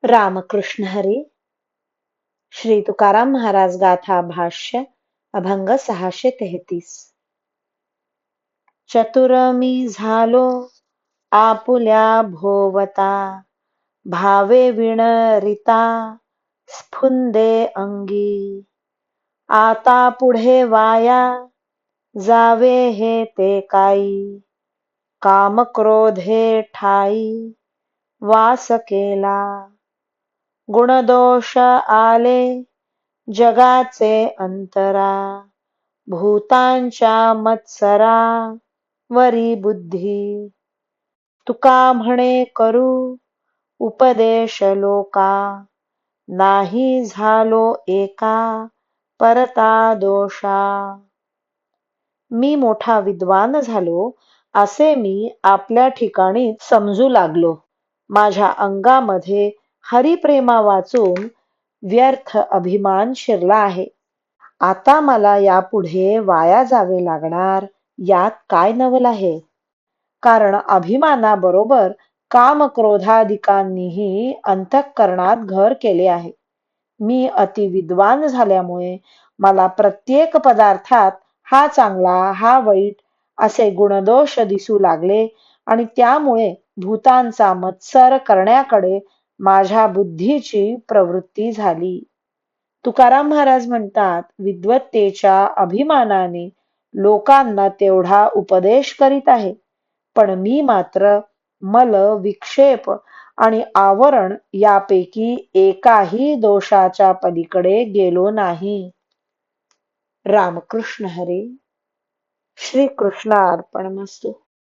रामकृष्ण हरी. श्री तुकाराम महाराज गाथा भाष्य अभंग 633. चतुर मी झालो आपुल्या भोवता, भावे विणरिता स्फुंदे अंगी. आता पुढे वाया जावे हे ते काई, काम क्रोधे ठाई वास केला. गुणदोष आले जगाचे अंतरा, भूतांच्या मत्सरा वरी बुद्धी. तुका म्हणे करू उपदेश लोका, नाही झालो एका परता दोषा. मी मोठा विद्वान झालो असे मी आपल्या ठिकाणी समजू लागलो. माझ्या अंगामध्ये हरिप्रेमा वाचून व्यर्थ अभिमान शिरला आहे. आता मला यापुढे वाया जावे लागणार यात काय नवल आहे. कारण अभिमानाबरोबर कामक्रोधादिकांनीही अंतःकरणात घर केले आहे. मी अति विद्वान झाल्यामुळे मला प्रत्येक पदार्थात हा चांगला हा वाईट असे गुणदोष दिसू लागले आणि त्यामुळे भूतांचा मत्सर करण्याकडे माझ्या बुद्धीची प्रवृत्ती झाली. तुकाराम महाराज म्हणतात, विद्वत्तेच्या अभिमानाने लोकांना तेवढा उपदेश करीत आहे, पण मी मात्र मल, विक्षेप आणि आवरण यापैकी एकाही दोषाच्या पलीकडे गेलो नाही. रामकृष्ण हरी. श्री कृष्ण अर्पणमस्तु.